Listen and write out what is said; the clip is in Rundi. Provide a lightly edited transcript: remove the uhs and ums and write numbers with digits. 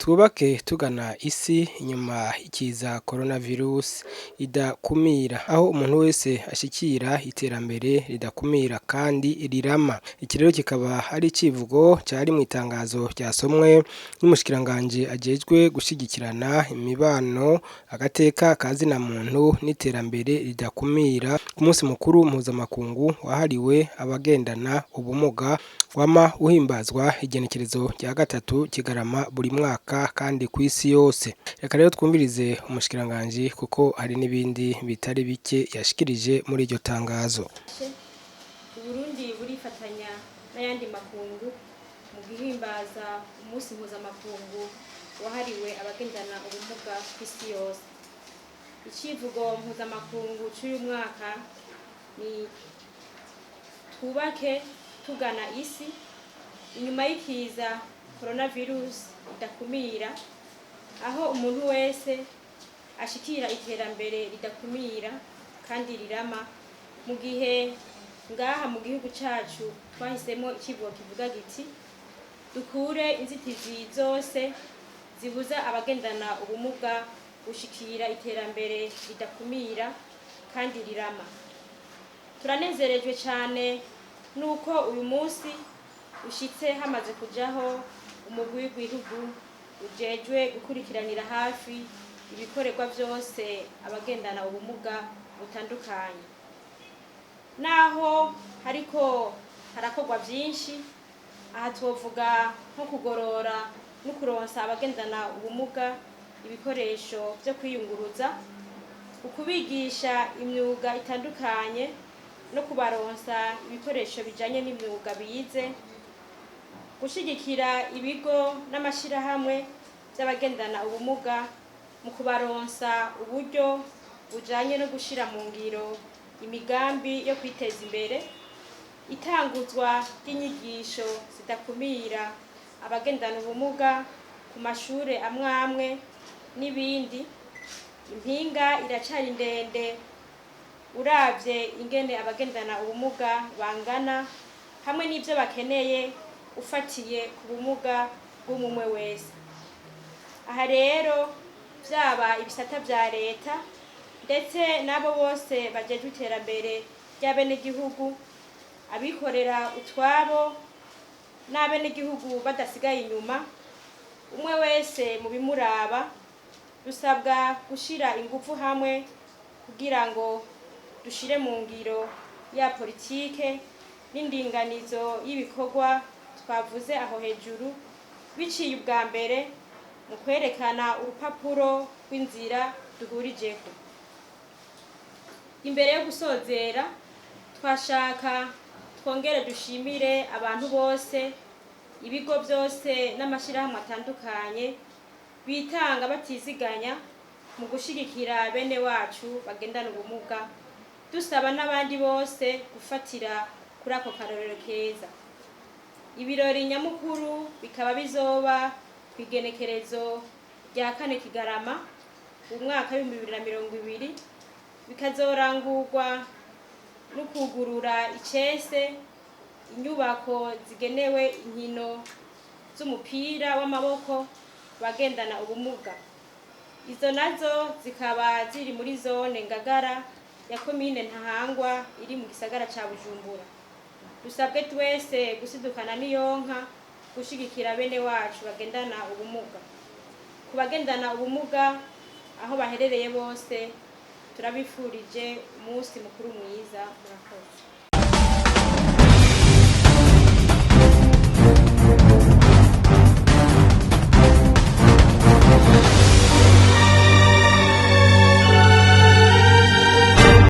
twubake tugana isi inyuma ikiza coronavirus idakumira, aho umuntu wese ashikira iterambere ridakumira kandi rirama. Iki rero kikaba ari icivugo cari mu itangazo ryasomwe n'umushikiranganji ajejwe gushigikirana imibano, agateka kazina muntu n'iterambere ridakumira ku munsi mukuru mpuzamakungu wahariwe abagendana ubumuga wama uhimbazwa igenekerezo rya gatatu Kigarama buri mwaka kandi kw'isi yose. Reka rero twumvirize umushikiranganji kuko hari n'ibindi bitari bike yashikirije muri iryo tangazo. Uburundi burifatanya n'ayandi makungu mu guhimbaza umunsi mpuzamakungu wahariwe abagendana ubumuga kw'isi yose. Icivugo mpuzamakungu c'uyu mwaka ni twubake tugana isi inyuma y'ikiza coronavirus idakumira, aho umuntu wese ashikira iterambere ridakumira kandi rirama. Mu gihe ngaha mu gihugu cacu twahisemo icivugo kivuga giti dukure inzitizi zose zibuza abagendana ubumuga gushikira iterambere ridakumira kandi rirama. Turanezerejwe cane nuko uyu munsi ushitse hamaze kujaho umugwi w'igihugu ujejwe gukurikiranira hafi ibikorerwa vyose abagendana ubumuga butandukanye. Naho hariko harakorwa vyinshi, aha twovuga nko kugorora no kuronsa abagendana ubumuga ibikoresho vyo kwiyunguruza, ukubigisha imyuga itandukanye no kubaronsa ibikoresho bijanye n'imyuga bize, gushigikira ibigo n'amashirahamwe vy'abagendana ubumuga mu kubaronsa uburyo bujanye no gushira mu ngiro imigambi yo kwiteza imbere, itanguzwa ry'inyigisho zidakumira abagendana ubumuga ku mashure amwamwe n'ibindi. Impinga iracari ndende uravye ingene abagendana ubumuga bangana hamwe n'ivyo bakeneye ufatiye ku bumuga bw'umwe wese. Aha rero vyaba ibisata vya leta ndetse n'abo bose bajejwe iterambere ry'abenegihugu, abikorera utwabo n'abenegihugu badasigaye inyuma, umwe wese mu bimuraba dusabwa gushira ingufu hamwe kugira ngo dushire mu ngiro ya politike n'indinganizo y'ibikorwa twavuze aho hejuru, biciye ubwa mbere mu kwerekana urupapuro rw'inzira duhurijeko. Imbere yo gusozera, twashaka twongere dushimire abantu bose, ibigo byose n'amashirahamwe atandukanye bitanga batiziganya mu gushigikira bene wacu bagendana ubumuga, dusaba n'abandi bose gufatira kuri ako karorero keza. Ibirori nyamukuru bikaba bizoba kw'igenekerezo rya 4 Kigarama umwaka wa 2020, bikazorangurwa no kugurura icese inyubako zigenewe inkino z'umupira w'amaboko bagendana ubumuga. Izo nazo zikaba ziri muri zone Ngagara ya komine Ntahangwa iri mu gisagara ca Bujumbura. Dusabwe twese gusidukana n'iyonka gushigikira bene wacu bagendana ubumuga. Ku bagendana ubumuga aho baherereye bose turabifurije umunsi mukuru mwiza. Murakoze.